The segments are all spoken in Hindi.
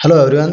Hello everyone.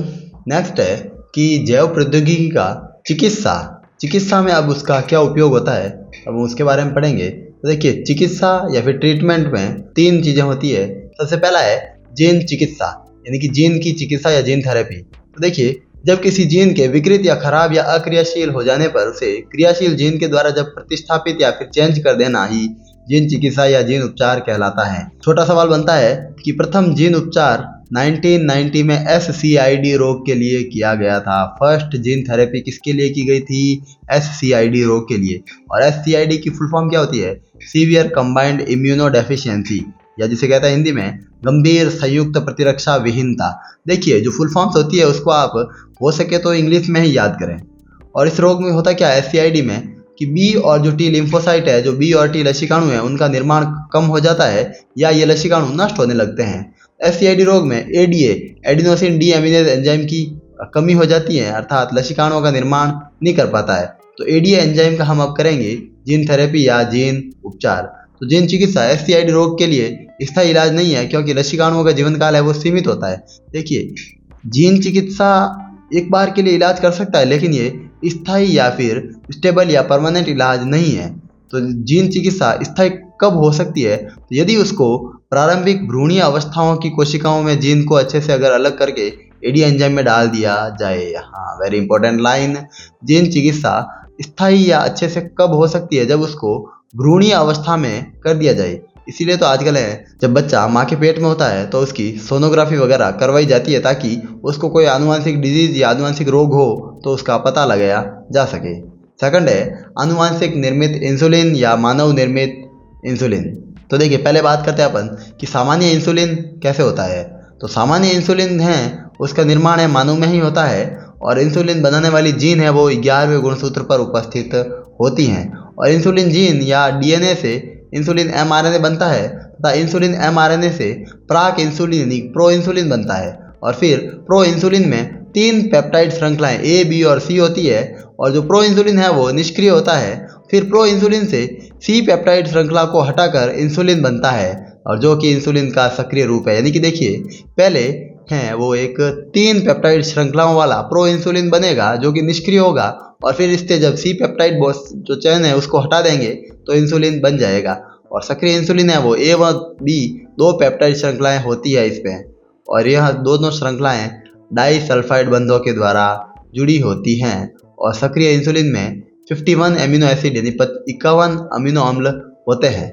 नेक्स्ट है कि जैव प्रौद्योगिकी का चिकित्सा चिकित्सा में अब उसका क्या उपयोग होता है, अब उसके बारे में पढ़ेंगे। तो देखिए, चिकित्सा या फिर ट्रीटमेंट में तीन चीज़ें होती है। सबसे पहला है जीन चिकित्सा, यानी कि जीन की चिकित्सा या जीन थेरेपी। तो देखिए, जब किसी जीन के विकृत या खराब या अक्रियाशील हो जाने पर उसे क्रियाशील जीन के द्वारा जब प्रतिस्थापित या फिर चेंज कर देना ही जीन चिकित्सा या जीन उपचार कहलाता है। छोटा सवाल बनता है कि प्रथम जीन उपचार 1990 में SCID रोग के लिए किया गया था। फर्स्ट जीन थेरेपी किसके लिए की गई थी? SCID रोग के लिए। और SCID की फुल फॉर्म क्या होती है? सीवियर कंबाइंड इम्यूनो डेफिशिएंसी, या जिसे कहता है हिंदी में गंभीर संयुक्त प्रतिरक्षा विहीनता। देखिए, जो फुल फॉर्म्स होती है उसको आप हो सके तो इंग्लिश में ही याद करें। और इस रोग में होता क्या है SCID में कि बी और जो टी लिम्फोसाइट है, जो बी और टी लसिकाणु है, उनका निर्माण कम हो जाता है या ये लसिकाणु नष्ट होने लगते हैं। SCID रोग में ADA एडिनोसिन डी एमिनेज एंजाइम की कमी हो जाती है, अर्थात लसिकाणुओं का निर्माण नहीं कर पाता है। तो ADA एंजाइम का हम अब करेंगे जीन थेरेपी या जीन उपचार। तो जीन चिकित्सा SCID रोग के लिए स्थायी इलाज नहीं है, क्योंकि लसिकाणुओं का जीवन काल है वो सीमित होता है। देखिए, जीन चिकित्सा एक बार के लिए इलाज कर सकता है, लेकिन ये स्थायी या फिर स्टेबल या परमानेंट इलाज नहीं है। तो जीन चिकित्सा स्थायी कब हो सकती है? तो यदि उसको प्रारंभिक भ्रूणीय अवस्थाओं की कोशिकाओं में जीन को अच्छे से अगर अलग करके ADA एंजाइम में डाल दिया जाए। हाँ, वेरी इंपॉर्टेंट लाइन। जीन चिकित्सा स्थायी या अच्छे से कब हो सकती है? जब उसको भ्रूणीय अवस्था में कर दिया जाए। इसीलिए तो आजकल है, जब बच्चा माँ के पेट में होता है तो उसकी सोनोग्राफी वगैरह करवाई जाती है, ताकि उसको कोई आनुवंशिक डिजीज या आनुवंशिक रोग हो तो उसका पता लगाया जा सके। सेकंड है आनुवंशिक निर्मित इंसुलिन या मानव निर्मित इंसुलिन। तो देखिए, पहले बात करते हैं अपन कि सामान्य इंसुलिन कैसे होता है। तो सामान्य इंसुलिन है उसका निर्माण है मानव में ही होता है, और इंसुलिन बनाने वाली जीन है वो 11वें गुणसूत्र पर उपस्थित होती हैं। और इंसुलिन जीन या DNA से इंसुलिन mRNA बनता है, तथा इंसुलिन mRNA से प्राक इंसुलिन प्रो इंसुलिन बनता है। और फिर प्रो इंसुलिन में 3 पेप्टाइड श्रृंखलाएं A, B और C होती है, और जो प्रो इंसुलिन है वो निष्क्रिय होता है। फिर प्रो इंसुलिन से C पेप्टाइड श्रृंखला को हटाकर इंसुलिन बनता है, और जो कि इंसुलिन का सक्रिय रूप है। यानी कि देखिए, पहले है वो एक 3 पेप्टाइड श्रृंखलाओं वाला प्रो इंसुलिन बनेगा जो कि निष्क्रिय होगा, और फिर इससे जब C पेप्टाइड जो चैन है उसको हटा देंगे तो इंसुलिन बन जाएगा। और सक्रिय इंसुलिन है वो A व B 2 पेप्टाइड श्रृंखलाएं होती है इसमें, और यह दोनों श्रृंखलाएं डाइसल्फाइड बंधों के द्वारा जुड़ी होती हैं। और सक्रिय इंसुलिन में 51 एमिनो एसिड यानी 51 अमीनो अम्ल होते हैं।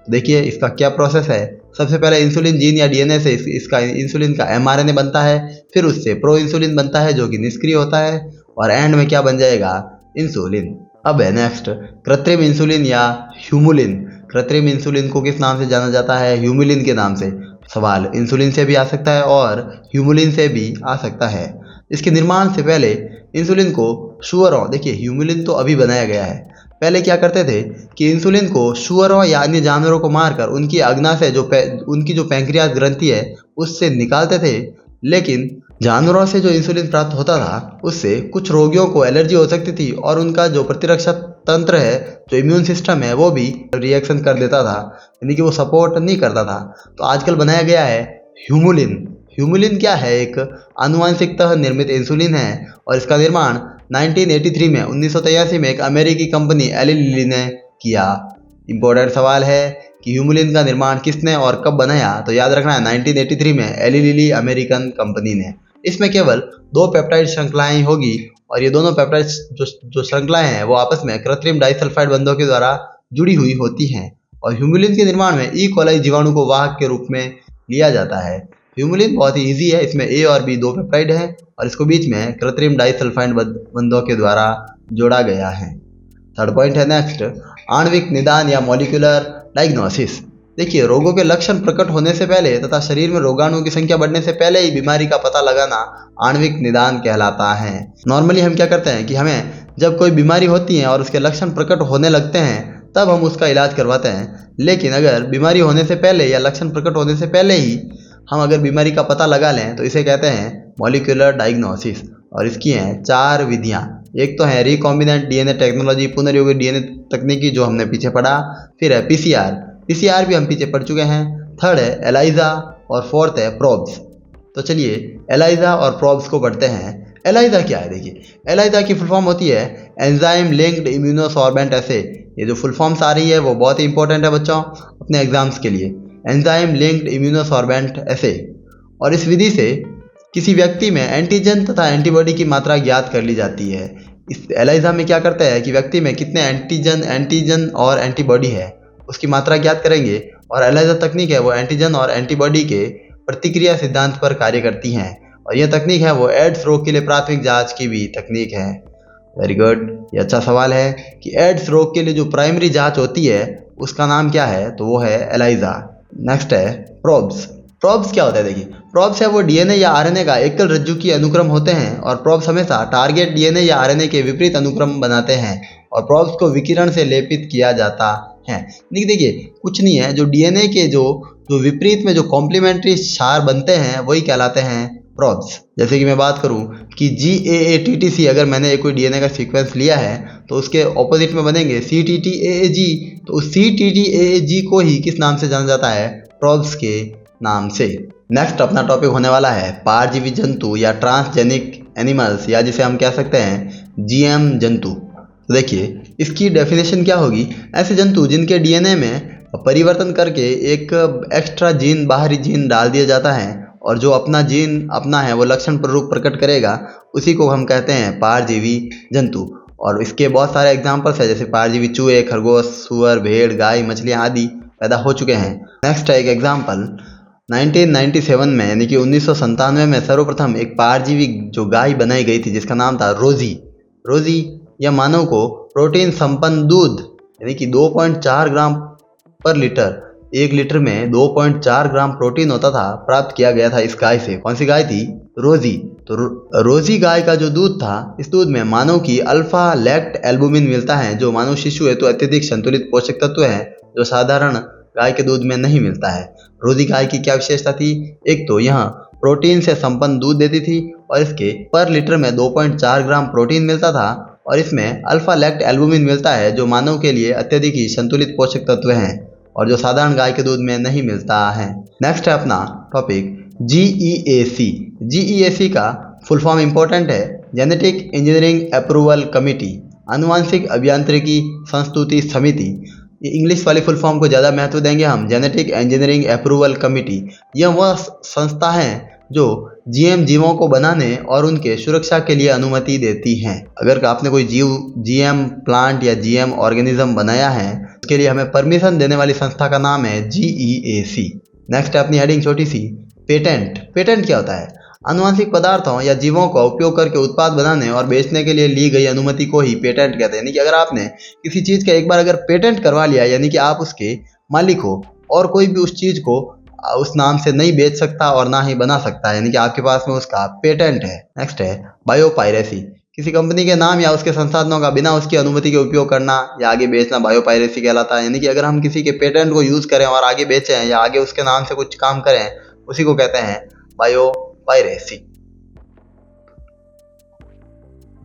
देखिए, इसका क्या प्रोसेस है। सबसे पहले इंसुलिन जीन या DNA से इसका इंसुलिन का mRNA बनता है, फिर उससे प्रो इंसुलिन बनता है जो कि निष्क्रिय होता है, और एंड में क्या बन जाएगा? इंसुलिन। अब है नेक्स्ट कृत्रिम इंसुलिन या ह्यूमुलिन। कृत्रिम इंसुलिन को किस नाम से जाना जाता है? ह्यूमुलिन के नाम से। सवाल इंसुलिन से भी आ सकता है और ह्यूमुलिन से भी आ सकता है। इसके निर्माण से पहले इंसुलिन को शुअरों, देखिए ह्यूमुलिन तो अभी बनाया गया है, पहले क्या करते थे कि इंसुलिन को शुअरों या अन्य जानवरों को मारकर उनकी अग्ना से उनकी जो पैंक्रियास ग्रंथि है उससे निकालते थे। लेकिन जानवरों से जो इंसुलिन प्राप्त होता था उससे कुछ रोगियों को एलर्जी हो सकती थी, और उनका जो प्रतिरक्षा तंत्र है, जो इम्यून सिस्टम है, वो भी रिएक्शन कर देता था, यानी कि वो सपोर्ट नहीं करता था। तो आजकल बनाया गया है ह्यूमुलिन। ह्यूमुलिन क्या है? एक आनुवंशिकतः निर्मित इंसुलिन है, और इसका निर्माण 1983 में एक अमेरिकी कंपनी एली लिली ने किया। इंपॉर्टेंट सवाल है कि ह्यूमुलिन का निर्माण किसने और कब बनाया? तो याद रखना है 1983 में एली लिली अमेरिकन कंपनी ने। इसमें केवल 2 पेप्टाइड श्रृंखलाएं होगी, और ये दोनों पेप्टाइड जो श्रृंखलाएं हैं वो आपस में कृत्रिम डाइसल्फाइड बंधों के द्वारा जुड़ी हुई होती हैं। और ह्यूमुलिन के निर्माण में ई कोलाई जीवाणु को वाहक के रूप में लिया जाता है। ह्यूमुलिन बहुत ही ईजी है, इसमें A और B 2 पेप्टाइड है, और इसको बीच में कृत्रिम डाइसल्फाइड बंधों के द्वारा जोड़ा गया है। थर्ड पॉइंट है नेक्स्ट आणविक निदान या मॉलिक्यूलर डायग्नोसिस। देखिए, रोगों के लक्षण प्रकट होने से पहले तथा शरीर में रोगाणुओं की संख्या बढ़ने से पहले ही बीमारी का पता लगाना आणविक निदान कहलाता है। नॉर्मली हम क्या करते हैं कि हमें जब कोई बीमारी होती है और उसके लक्षण प्रकट होने लगते हैं तब हम उसका इलाज करवाते हैं। लेकिन अगर बीमारी होने से पहले या लक्षण प्रकट होने से पहले ही हम अगर बीमारी का पता लगा लें तो इसे कहते हैं मॉलिक्यूलर डायग्नोसिस। और इसकी हैं 4 विधियाँ। एक तो है रिकॉम्बिनेंट DNA टेक्नोलॉजी, पुनर्योगी DNA तकनीकी जो हमने पीछे पढ़ा। फिर है PCR भी हम पीछे पढ़ चुके हैं। थर्ड है एलाइजा, और फोर्थ है प्रोब्स। तो चलिए एलाइजा और प्रोब्स को पढ़ते हैं। एलाइजा क्या है? देखिए, एलाइजा की फुल फॉर्म होती है एंजाइम लिंक्ड इम्यूनोसॉर्बेंट एसे। ये जो फुल फॉर्म्स आ रही है वो बहुत ही इंपॉर्टेंट है बच्चों अपने एग्जाम्स के लिए। एंजाइम लिंक्ड इम्यूनोसॉर्बेंट एसे, और इस विधि से किसी व्यक्ति में एंटीजन तथा एंटीबॉडी की मात्रा ज्ञात कर ली जाती है। इस एलाइजा में क्या करता है कि व्यक्ति में कितने एंटीजन और एंटीबॉडी है उसकी मात्रा ज्ञात करेंगे, और एलाइजा तकनीक है वो एंटीजन और एंटीबॉडी के प्रतिक्रिया सिद्धांत पर कार्य करती हैं, और यह तकनीक है वो एड्स रोग के लिए प्राथमिक जांच की भी तकनीक है। वेरी गुड, ये अच्छा सवाल है कि एड्स रोग के लिए जो प्राइमरी जांच होती है उसका नाम क्या है, तो वो है एलाइजा। नेक्स्ट है प्रोब्स। प्रोब्स क्या होता है? देखिए, प्रोब्स है वो डीएनए या आरएनए का एकल रज्जु की अनुक्रम होते हैं, और प्रोब्स हमेशा टारगेट डीएनए या आरएनए के विपरीत अनुक्रम बनाते हैं, और प्रोब्स को विकिरण से लेपित किया जाता है। देखिए, कुछ नहीं है, जो डीएनए के जो विपरीत में जो कॉम्प्लीमेंट्री क्षार बनते हैं वही कहलाते हैं प्रोब्स। जैसे कि मैं बात करूं कि GAATTC, अगर मैंने कोई डीएनए का सीक्वेंस लिया है तो उसके ऑपोजिट में बनेंगे CTTAAG, तो उस CTTAAG को ही किस नाम से जाना जाता है? प्रोब्स के नाम से। नेक्स्ट अपना टॉपिक होने वाला है पारजीवी जंतु या ट्रांसजेनिक एनिमल्स, या जिसे हम कह सकते हैं GM जंतु। तो देखिए, इसकी डेफिनेशन क्या होगी? ऐसे जंतु जिनके डीएनए में परिवर्तन करके एक एक्स्ट्रा जीन, बाहरी जीन डाल दिया जाता है, और जो अपना जीन अपना है वो लक्षण रूप प्रकट करेगा, उसी को हम कहते हैं पारजीवी जंतु। और इसके बहुत सारे एग्जाम्पल्स हैं, जैसे पारजीवी चूहे, खरगोश, सुअर, भेड़, गाय, मछलियाँ आदि पैदा हो चुके हैं। नेक्स्ट है एक एग्जाम्पल 1997 में, यानी कि 1997 में सर्वप्रथम एक पारजीवी जो गाय बनाई गई थी जिसका नाम था रोजी। यह मानव को प्रोटीन संपन्न दूध, यानी कि 2.4 ग्राम पर लीटर, 1 लीटर में 2.4 ग्राम प्रोटीन होता था, प्राप्त किया गया था इस गाय से। कौन सी गाय थी? रोजी। तो रोजी गाय का जो दूध था, इस दूध में मानव की अल्फा लैक्ट एल्बुमिन मिलता है, जो मानव शिशु हेतु अत्यधिक संतुलित पोषक तत्व है, जो साधारण गाय के दूध में नहीं मिलता है। रोजी गाय की क्या विशेषता थी? एक तो यह प्रोटीन से संपन्न दूध देती थी, और इसके पर लीटर में 2.4 ग्राम प्रोटीन मिलता था, और इसमें अल्फा लैक्ट एल्बुमिन मिलता है, जो मानव के लिए अत्यधिक ही संतुलित पोषक तत्व हैं, और जो साधारण गाय के दूध में नहीं मिलता है। नेक्स्ट है अपना टॉपिक GEAC का फुल फॉर्म इंपॉर्टेंट है, जेनेटिक इंजीनियरिंग अप्रूवल कमिटी, आनुवांशिक अभियांत्रिकी संस्तुति समिति। ये इंग्लिश वाली फुल फॉर्म को ज़्यादा महत्व देंगे हम, जेनेटिक इंजीनियरिंग अप्रूवल कमिटी। यह वह संस्था है जो GM जीवों को बनाने और उनके सुरक्षा के लिए अनुमति देती हैं। अगर आपने कोई GM प्लांट या GM ऑर्गेनिज्म बनाया है, उसके लिए हमें परमिशन देने वाली संस्था का नाम है GEAC। नेक्स्ट है अपनी हेडिंग छोटी सी, पेटेंट क्या होता है? आनुवंशिक पदार्थों या जीवों का उपयोग करके उत्पाद बनाने और बेचने के लिए ली गई अनुमति को ही पेटेंट कहते हैं। यानी कि अगर आपने किसी चीज़ का एक बार अगर पेटेंट करवा लिया, यानी कि आप उसके मालिक हो, और कोई भी उस चीज़ को उस नाम से नहीं बेच सकता और ना ही बना सकता है, यानी कि आपके पास में उसका पेटेंट है। नेक्स्ट है बायोपायरेसी, किसी कंपनी के नाम या उसके संसाधनों का बिना उसकी अनुमति के उपयोग करना या आगे बेचना बायोपायरेसी कहलाता है। यानी कि अगर हम किसी के पेटेंट को यूज़ करें और आगे बेचें या आगे उसके नाम से कुछ काम करें, उसी को कहते हैं बायोपायरेसी।